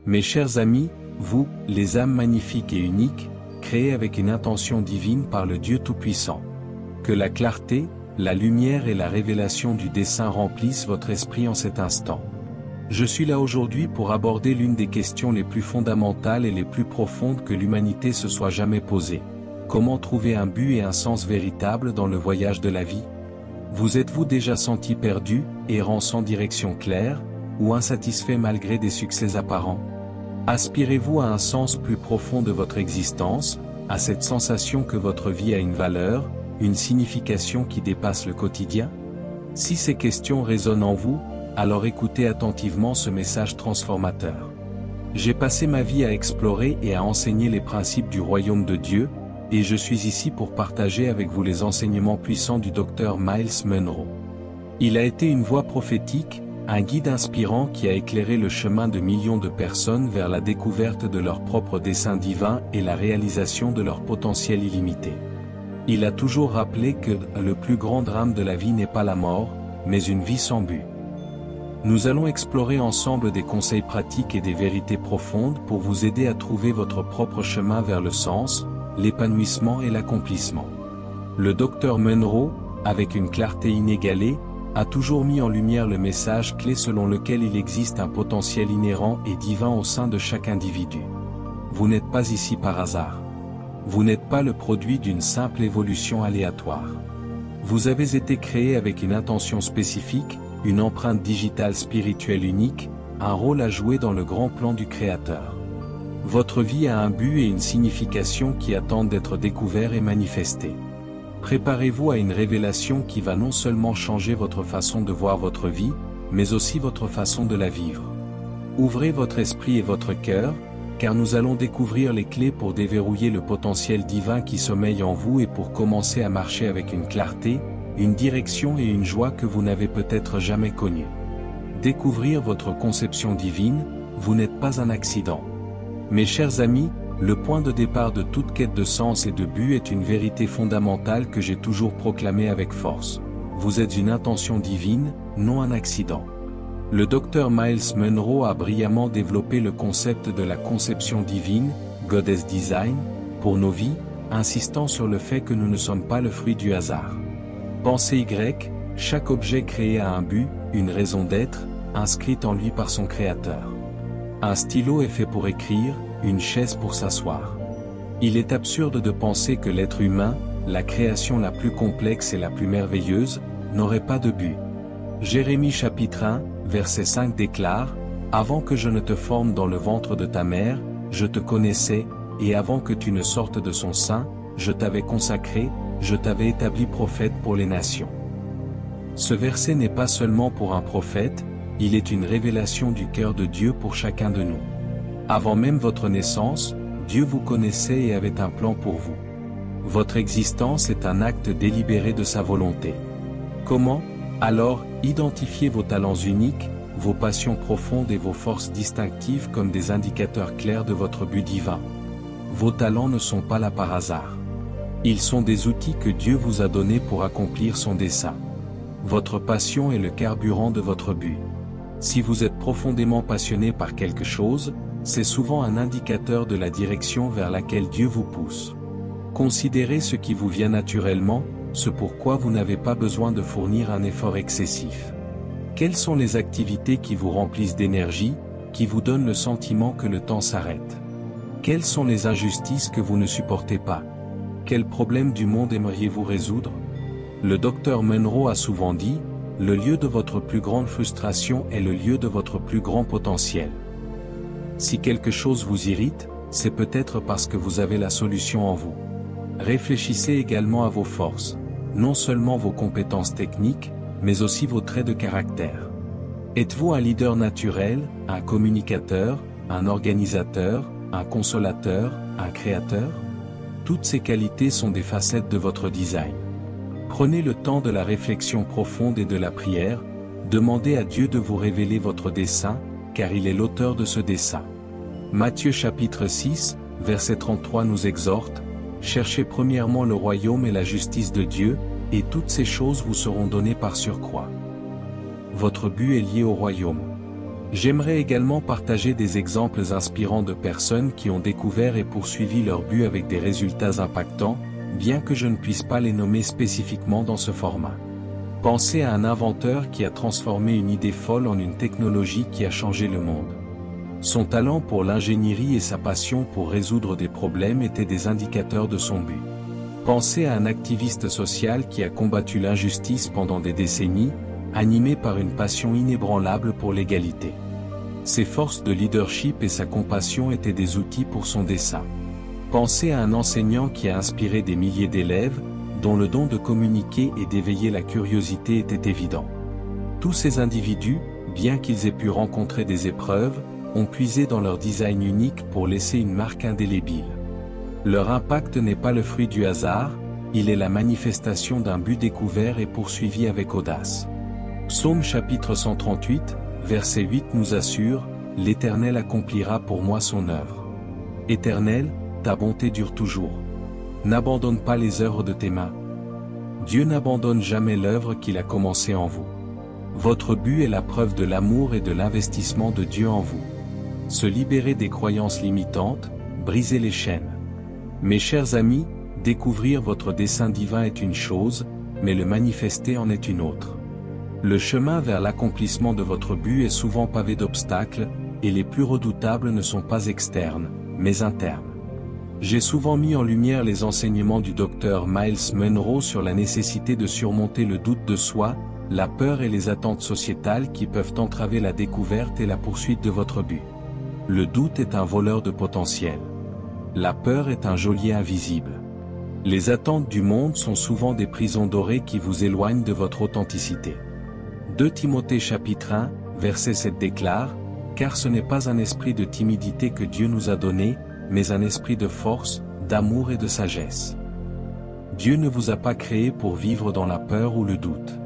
Mes chers amis, vous, les âmes magnifiques et uniques, créées avec une intention divine par le Dieu Tout-Puissant. Que la clarté, la lumière et la révélation du dessein remplissent votre esprit en cet instant. Je suis là aujourd'hui pour aborder l'une des questions les plus fondamentales et les plus profondes que l'humanité se soit jamais posée. Comment trouver un but et un sens véritable dans le voyage de la vie? Vous êtes-vous déjà senti perdu, errant sans direction claire, ou insatisfait malgré des succès apparents? Aspirez-vous à un sens plus profond de votre existence, à cette sensation que votre vie a une valeur, une signification qui dépasse le quotidien? Si ces questions résonnent en vous, alors écoutez attentivement ce message transformateur. J'ai passé ma vie à explorer et à enseigner les principes du royaume de Dieu, et je suis ici pour partager avec vous les enseignements puissants du Dr Myles Munroe. Il a été une voix prophétique, un guide inspirant qui a éclairé le chemin de millions de personnes vers la découverte de leur propre dessein divin et la réalisation de leur potentiel illimité. Il a toujours rappelé que le plus grand drame de la vie n'est pas la mort, mais une vie sans but. Nous allons explorer ensemble des conseils pratiques et des vérités profondes pour vous aider à trouver votre propre chemin vers le sens, l'épanouissement et l'accomplissement. Le Dr Munroe, avec une clarté inégalée, a toujours mis en lumière le message clé selon lequel il existe un potentiel inhérent et divin au sein de chaque individu. Vous n'êtes pas ici par hasard. Vous n'êtes pas le produit d'une simple évolution aléatoire. Vous avez été créé avec une intention spécifique, une empreinte digitale spirituelle unique, un rôle à jouer dans le grand plan du Créateur. Votre vie a un but et une signification qui attendent d'être découverts et manifestés. Préparez-vous à une révélation qui va non seulement changer votre façon de voir votre vie, mais aussi votre façon de la vivre. Ouvrez votre esprit et votre cœur, car nous allons découvrir les clés pour déverrouiller le potentiel divin qui sommeille en vous et pour commencer à marcher avec une clarté, une direction et une joie que vous n'avez peut-être jamais connues. Découvrir votre conception divine, vous n'êtes pas un accident. Mes chers amis, le point de départ de toute quête de sens et de but est une vérité fondamentale que j'ai toujours proclamée avec force. Vous êtes une intention divine, non un accident. Le Dr Myles Munroe a brillamment développé le concept de la conception divine, Goddess Design, pour nos vies, insistant sur le fait que nous ne sommes pas le fruit du hasard. Pensée Y, chaque objet créé a un but, une raison d'être, inscrite en lui par son créateur. Un stylo est fait pour écrire, une chaise pour s'asseoir. Il est absurde de penser que l'être humain, la création la plus complexe et la plus merveilleuse, n'aurait pas de but. Jérémie chapitre 1, verset 5 déclare, « Avant que je ne te forme dans le ventre de ta mère, je te connaissais, et avant que tu ne sortes de son sein, je t'avais consacré, je t'avais établi prophète pour les nations. » Ce verset n'est pas seulement pour un prophète, il est une révélation du cœur de Dieu pour chacun de nous. Avant même votre naissance, Dieu vous connaissait et avait un plan pour vous. Votre existence est un acte délibéré de sa volonté. Comment, alors, identifier vos talents uniques, vos passions profondes et vos forces distinctives comme des indicateurs clairs de votre but divin? Vos talents ne sont pas là par hasard. Ils sont des outils que Dieu vous a donnés pour accomplir son dessein. Votre passion est le carburant de votre but. Si vous êtes profondément passionné par quelque chose, c'est souvent un indicateur de la direction vers laquelle Dieu vous pousse. Considérez ce qui vous vient naturellement, ce pourquoi vous n'avez pas besoin de fournir un effort excessif. Quelles sont les activités qui vous remplissent d'énergie, qui vous donnent le sentiment que le temps s'arrête? Quelles sont les injustices que vous ne supportez pas? Quels problèmes du monde aimeriez-vous résoudre? Le Dr Munroe a souvent dit, « Le lieu de votre plus grande frustration est le lieu de votre plus grand potentiel. » Si quelque chose vous irrite, c'est peut-être parce que vous avez la solution en vous. Réfléchissez également à vos forces, non seulement vos compétences techniques, mais aussi vos traits de caractère. Êtes-vous un leader naturel, un communicateur, un organisateur, un consolateur, un créateur? Toutes ces qualités sont des facettes de votre design. Prenez le temps de la réflexion profonde et de la prière, demandez à Dieu de vous révéler votre dessein, car il est l'auteur de ce dessein. Matthieu chapitre 6, verset 33 nous exhorte, « Cherchez premièrement le royaume et la justice de Dieu, et toutes ces choses vous seront données par surcroît. » Votre but est lié au royaume. J'aimerais également partager des exemples inspirants de personnes qui ont découvert et poursuivi leur but avec des résultats impactants, bien que je ne puisse pas les nommer spécifiquement dans ce format. Pensez à un inventeur qui a transformé une idée folle en une technologie qui a changé le monde. Son talent pour l'ingénierie et sa passion pour résoudre des problèmes étaient des indicateurs de son but. Pensez à un activiste social qui a combattu l'injustice pendant des décennies, animé par une passion inébranlable pour l'égalité. Ses forces de leadership et sa compassion étaient des outils pour son dessein. Pensez à un enseignant qui a inspiré des milliers d'élèves, dont le don de communiquer et d'éveiller la curiosité était évident. Tous ces individus, bien qu'ils aient pu rencontrer des épreuves, ont puisé dans leur design unique pour laisser une marque indélébile. Leur impact n'est pas le fruit du hasard, il est la manifestation d'un but découvert et poursuivi avec audace. Psaume chapitre 138, verset 8 nous assure, « L'Éternel accomplira pour moi son œuvre. Éternel, ta bonté dure toujours. N'abandonne pas les œuvres de tes mains. » Dieu n'abandonne jamais l'œuvre qu'il a commencée en vous. Votre but est la preuve de l'amour et de l'investissement de Dieu en vous. Se libérer des croyances limitantes, briser les chaînes. Mes chers amis, découvrir votre dessein divin est une chose, mais le manifester en est une autre. Le chemin vers l'accomplissement de votre but est souvent pavé d'obstacles, et les plus redoutables ne sont pas externes, mais internes. J'ai souvent mis en lumière les enseignements du docteur Myles Munroe sur la nécessité de surmonter le doute de soi, la peur et les attentes sociétales qui peuvent entraver la découverte et la poursuite de votre but. Le doute est un voleur de potentiel. La peur est un geôlier invisible. Les attentes du monde sont souvent des prisons dorées qui vous éloignent de votre authenticité. 2 Timothée chapitre 1, verset 7 déclare, « Car ce n'est pas un esprit de timidité que Dieu nous a donné, mais un esprit de force, d'amour et de sagesse. » Dieu ne vous a pas créé pour vivre dans la peur ou le doute.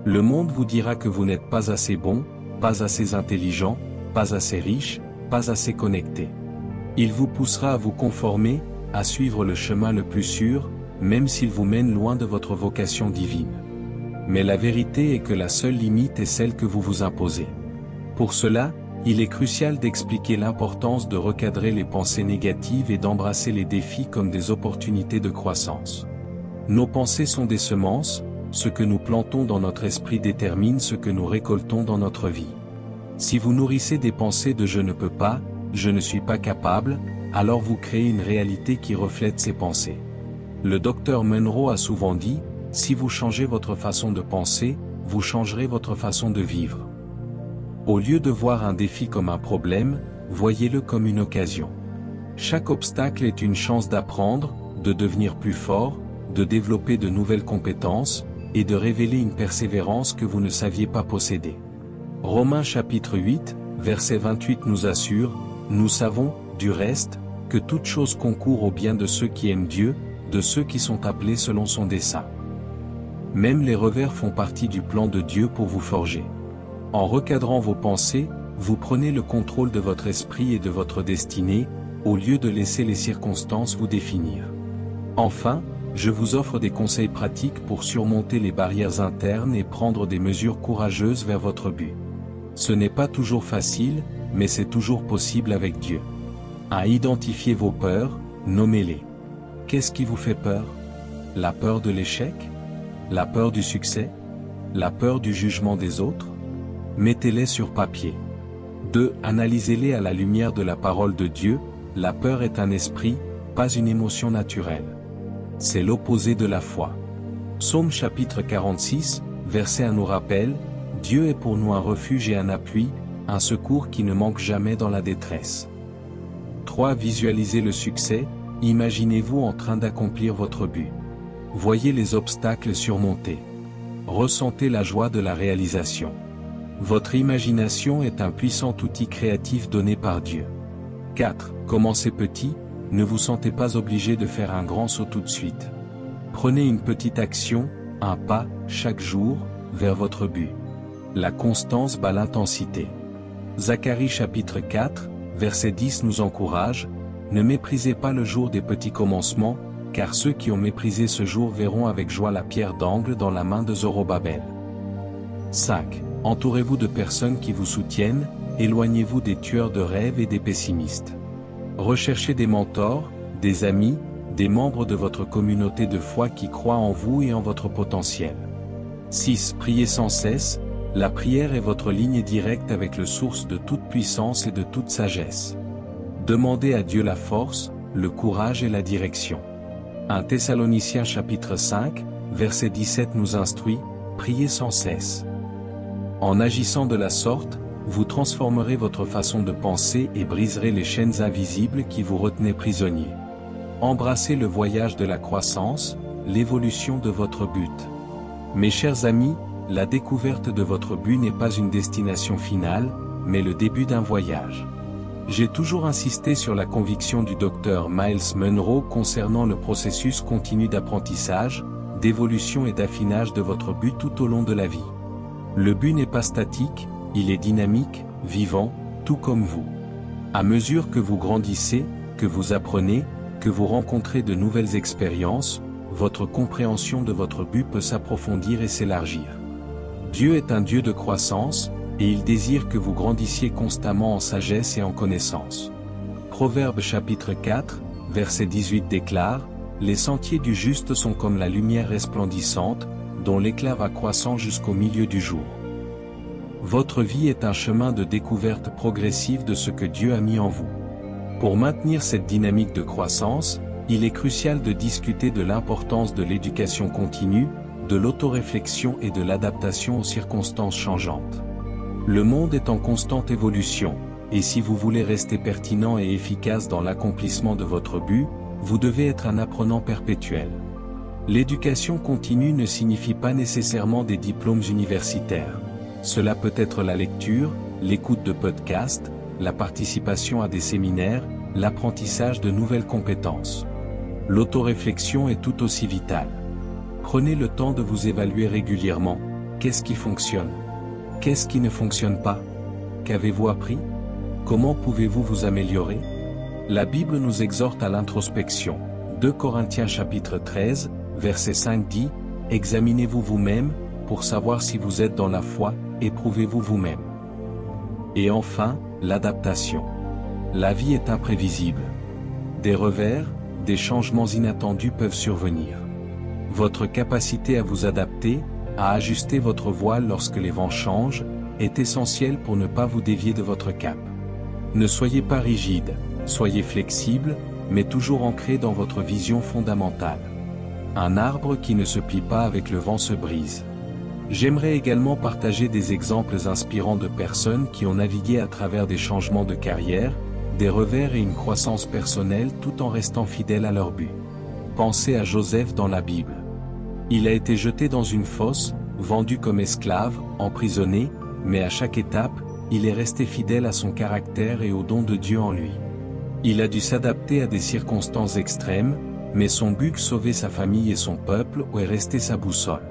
Le monde vous dira que vous n'êtes pas assez bon, pas assez intelligent, pas assez riche, pas assez connecté. Il vous poussera à vous conformer, à suivre le chemin le plus sûr, même s'il vous mène loin de votre vocation divine. Mais la vérité est que la seule limite est celle que vous vous imposez. Pour cela, il est crucial d'expliquer l'importance de recadrer les pensées négatives et d'embrasser les défis comme des opportunités de croissance. Nos pensées sont des semences, ce que nous plantons dans notre esprit détermine ce que nous récoltons dans notre vie. Si vous nourrissez des pensées de « je ne peux pas »,« je ne suis pas capable », alors vous créez une réalité qui reflète ces pensées. Le docteur Munroe a souvent dit, « Si vous changez votre façon de penser, vous changerez votre façon de vivre. » Au lieu de voir un défi comme un problème, voyez-le comme une occasion. Chaque obstacle est une chance d'apprendre, de devenir plus fort, de développer de nouvelles compétences, et de révéler une persévérance que vous ne saviez pas posséder. Romains chapitre 8, verset 28 nous assure, « Nous savons, du reste, que toute chose concourt au bien de ceux qui aiment Dieu, de ceux qui sont appelés selon son dessein. » Même les revers font partie du plan de Dieu pour vous forger. En recadrant vos pensées, vous prenez le contrôle de votre esprit et de votre destinée, au lieu de laisser les circonstances vous définir. Enfin, je vous offre des conseils pratiques pour surmonter les barrières internes et prendre des mesures courageuses vers votre but. Ce n'est pas toujours facile, mais c'est toujours possible avec Dieu. À identifier vos peurs, nommez-les. Qu'est-ce qui vous fait peur? La peur de l'échec? La peur du succès? La peur du jugement des autres? Mettez-les sur papier. 2. Analysez-les à la lumière de la parole de Dieu. La peur est un esprit, pas une émotion naturelle. C'est l'opposé de la foi. Psaume chapitre 46, verset 1 nous rappelle, « Dieu est pour nous un refuge et un appui, un secours qui ne manque jamais dans la détresse. » 3. Visualisez le succès, imaginez-vous en train d'accomplir votre but. Voyez les obstacles surmontés. Ressentez la joie de la réalisation. Votre imagination est un puissant outil créatif donné par Dieu. 4. Commencez petit, ne vous sentez pas obligé de faire un grand saut tout de suite. Prenez une petite action, un pas, chaque jour, vers votre but. La constance bat l'intensité. Zacharie chapitre 4, verset 10 nous encourage, « Ne méprisez pas le jour des petits commencements, car ceux qui ont méprisé ce jour verront avec joie la pierre d'angle dans la main de Zorobabel. » 5. Entourez-vous de personnes qui vous soutiennent, éloignez-vous des tueurs de rêves et des pessimistes. Recherchez des mentors, des amis, des membres de votre communauté de foi qui croient en vous et en votre potentiel. 6. Priez sans cesse. La prière est votre ligne directe avec le source de toute puissance et de toute sagesse. Demandez à Dieu la force, le courage et la direction. 1 Thessaloniciens chapitre 5, verset 17 nous instruit, priez sans cesse. En agissant de la sorte, vous transformerez votre façon de penser et briserez les chaînes invisibles qui vous retenaient prisonnier. Embrassez le voyage de la croissance, l'évolution de votre but. Mes chers amis, la découverte de votre but n'est pas une destination finale, mais le début d'un voyage. J'ai toujours insisté sur la conviction du docteur Myles Munroe concernant le processus continu d'apprentissage, d'évolution et d'affinage de votre but tout au long de la vie. Le but n'est pas statique, il est dynamique, vivant, tout comme vous. À mesure que vous grandissez, que vous apprenez, que vous rencontrez de nouvelles expériences, votre compréhension de votre but peut s'approfondir et s'élargir. Dieu est un Dieu de croissance, et il désire que vous grandissiez constamment en sagesse et en connaissance. Proverbes chapitre 4, verset 18 déclare, « Les sentiers du juste sont comme la lumière resplendissante, dont l'éclat va croissant jusqu'au milieu du jour. » Votre vie est un chemin de découverte progressive de ce que Dieu a mis en vous. Pour maintenir cette dynamique de croissance, il est crucial de discuter de l'importance de l'éducation continue, de l'autoréflexion et de l'adaptation aux circonstances changeantes. Le monde est en constante évolution, et si vous voulez rester pertinent et efficace dans l'accomplissement de votre but, vous devez être un apprenant perpétuel. L'éducation continue ne signifie pas nécessairement des diplômes universitaires. Cela peut être la lecture, l'écoute de podcasts, la participation à des séminaires, l'apprentissage de nouvelles compétences. L'autoréflexion est tout aussi vitale. Prenez le temps de vous évaluer régulièrement. Qu'est-ce qui fonctionne? Qu'est-ce qui ne fonctionne pas? Qu'avez-vous appris? Comment pouvez-vous vous améliorer? La Bible nous exhorte à l'introspection. 2 Corinthiens chapitre 13, verset 5 dit, « Examinez-vous vous-même, pour savoir si vous êtes dans la foi, éprouvez-vous vous-même. » Et enfin, l'adaptation. La vie est imprévisible. Des revers, des changements inattendus peuvent survenir. Votre capacité à vous adapter, à ajuster votre voile lorsque les vents changent, est essentielle pour ne pas vous dévier de votre cap. Ne soyez pas rigide, soyez flexible, mais toujours ancré dans votre vision fondamentale. Un arbre qui ne se plie pas avec le vent se brise. J'aimerais également partager des exemples inspirants de personnes qui ont navigué à travers des changements de carrière, des revers et une croissance personnelle tout en restant fidèles à leur but. Pensez à Joseph dans la Bible. Il a été jeté dans une fosse, vendu comme esclave, emprisonné, mais à chaque étape, il est resté fidèle à son caractère et au don de Dieu en lui. Il a dû s'adapter à des circonstances extrêmes, mais son but, sauver sa famille et son peuple, est resté sa boussole.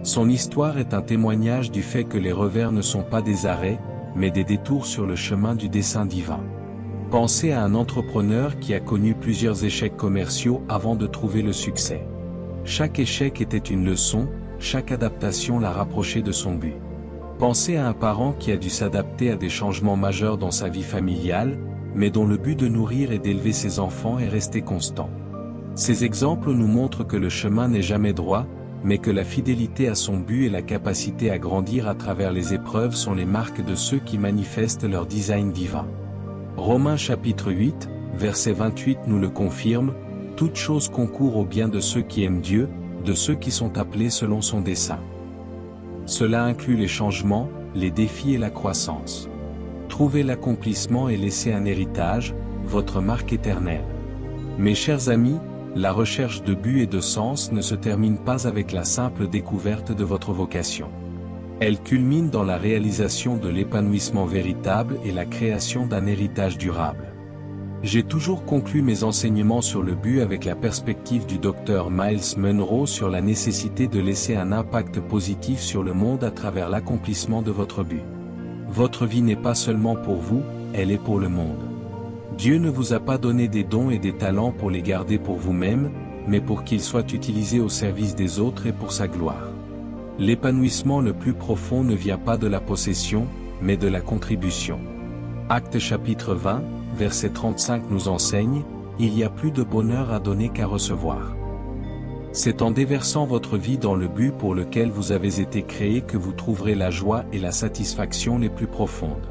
Son histoire est un témoignage du fait que les revers ne sont pas des arrêts, mais des détours sur le chemin du dessein divin. Pensez à un entrepreneur qui a connu plusieurs échecs commerciaux avant de trouver le succès. Chaque échec était une leçon, chaque adaptation l'a rapproché de son but. Pensez à un parent qui a dû s'adapter à des changements majeurs dans sa vie familiale, mais dont le but de nourrir et d'élever ses enfants est resté constant. Ces exemples nous montrent que le chemin n'est jamais droit, mais que la fidélité à son but et la capacité à grandir à travers les épreuves sont les marques de ceux qui manifestent leur design divin. Romains chapitre 8, verset 28 nous le confirme, « Toute chose concourt au bien de ceux qui aiment Dieu, de ceux qui sont appelés selon son dessein. » Cela inclut les changements, les défis et la croissance. Trouvez l'accomplissement et laissez un héritage, votre marque éternelle. Mes chers amis, la recherche de but et de sens ne se termine pas avec la simple découverte de votre vocation. Elle culmine dans la réalisation de l'épanouissement véritable et la création d'un héritage durable. J'ai toujours conclu mes enseignements sur le but avec la perspective du docteur Myles Munroe sur la nécessité de laisser un impact positif sur le monde à travers l'accomplissement de votre but. Votre vie n'est pas seulement pour vous, elle est pour le monde. Dieu ne vous a pas donné des dons et des talents pour les garder pour vous-même, mais pour qu'ils soient utilisés au service des autres et pour sa gloire. L'épanouissement le plus profond ne vient pas de la possession, mais de la contribution. Actes chapitre 20, verset 35 nous enseigne, « Il y a plus de bonheur à donner qu'à recevoir. » C'est en déversant votre vie dans le but pour lequel vous avez été créé que vous trouverez la joie et la satisfaction les plus profondes.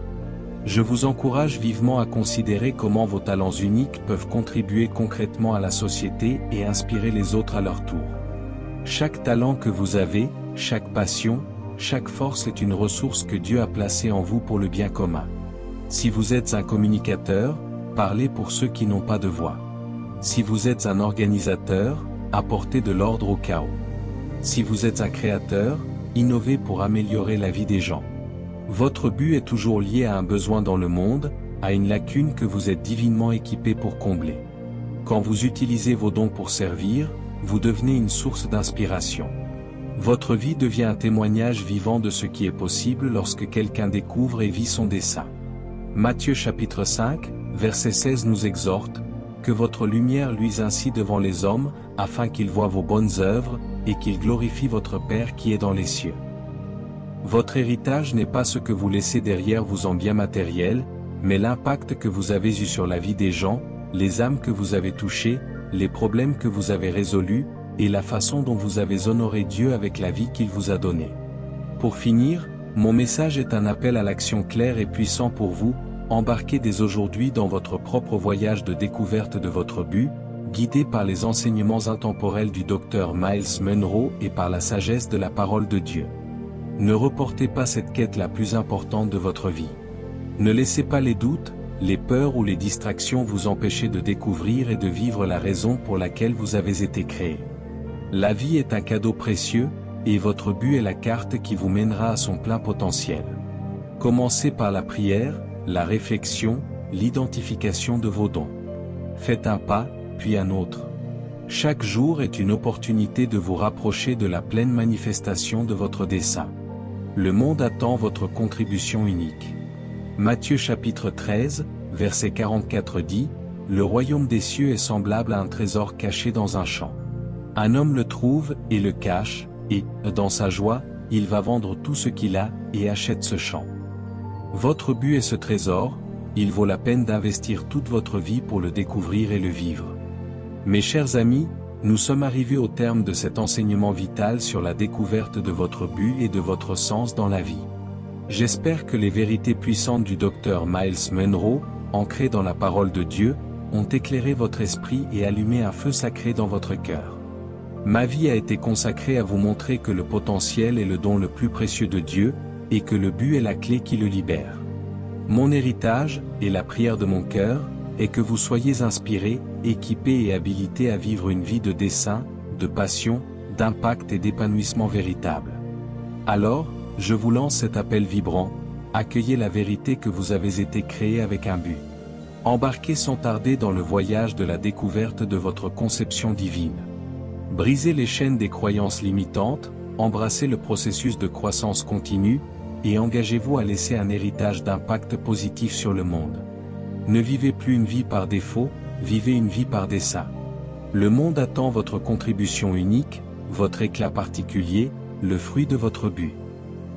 Je vous encourage vivement à considérer comment vos talents uniques peuvent contribuer concrètement à la société et inspirer les autres à leur tour. Chaque talent que vous avez, chaque passion, chaque force est une ressource que Dieu a placée en vous pour le bien commun. Si vous êtes un communicateur, parlez pour ceux qui n'ont pas de voix. Si vous êtes un organisateur, apportez de l'ordre au chaos. Si vous êtes un créateur, innovez pour améliorer la vie des gens. Votre but est toujours lié à un besoin dans le monde, à une lacune que vous êtes divinement équipé pour combler. Quand vous utilisez vos dons pour servir, vous devenez une source d'inspiration. Votre vie devient un témoignage vivant de ce qui est possible lorsque quelqu'un découvre et vit son dessein. Matthieu chapitre 5, verset 16 nous exhorte, « Que votre lumière luise ainsi devant les hommes, afin qu'ils voient vos bonnes œuvres, et qu'ils glorifient votre Père qui est dans les cieux. » Votre héritage n'est pas ce que vous laissez derrière vous en biens matériels, mais l'impact que vous avez eu sur la vie des gens, les âmes que vous avez touchées, les problèmes que vous avez résolus, et la façon dont vous avez honoré Dieu avec la vie qu'il vous a donnée. Pour finir, mon message est un appel à l'action clair et puissant pour vous, embarquez dès aujourd'hui dans votre propre voyage de découverte de votre but, guidé par les enseignements intemporels du Dr Myles Munroe et par la sagesse de la parole de Dieu. Ne reportez pas cette quête la plus importante de votre vie. Ne laissez pas les doutes, les peurs ou les distractions vous empêcher de découvrir et de vivre la raison pour laquelle vous avez été créé. La vie est un cadeau précieux, et votre but est la carte qui vous mènera à son plein potentiel. Commencez par la prière, la réflexion, l'identification de vos dons. Faites un pas, puis un autre. Chaque jour est une opportunité de vous rapprocher de la pleine manifestation de votre dessein. Le monde attend votre contribution unique. Matthieu chapitre 13, verset 44 dit, « Le royaume des cieux est semblable à un trésor caché dans un champ. Un homme le trouve et le cache, et, dans sa joie, il va vendre tout ce qu'il a, et achète ce champ. » Votre but est ce trésor, il vaut la peine d'investir toute votre vie pour le découvrir et le vivre. Mes chers amis, nous sommes arrivés au terme de cet enseignement vital sur la découverte de votre but et de votre sens dans la vie. J'espère que les vérités puissantes du Dr Myles Munroe, ancrées dans la parole de Dieu, ont éclairé votre esprit et allumé un feu sacré dans votre cœur. Ma vie a été consacrée à vous montrer que le potentiel est le don le plus précieux de Dieu, et que le but est la clé qui le libère. Mon héritage, et la prière de mon cœur, est que vous soyez inspirés, équipés et habilités à vivre une vie de dessein, de passion, d'impact et d'épanouissement véritable. Alors, je vous lance cet appel vibrant, accueillez la vérité que vous avez été créé avec un but. Embarquez sans tarder dans le voyage de la découverte de votre conception divine. Brisez les chaînes des croyances limitantes, embrassez le processus de croissance continue, et engagez-vous à laisser un héritage d'impact positif sur le monde. Ne vivez plus une vie par défaut, vivez une vie par dessein. Le monde attend votre contribution unique, votre éclat particulier, le fruit de votre but.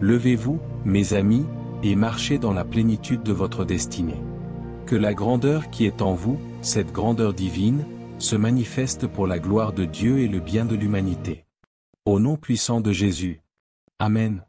Levez-vous, mes amis, et marchez dans la plénitude de votre destinée. Que la grandeur qui est en vous, cette grandeur divine, se manifeste pour la gloire de Dieu et le bien de l'humanité. Au nom puissant de Jésus. Amen.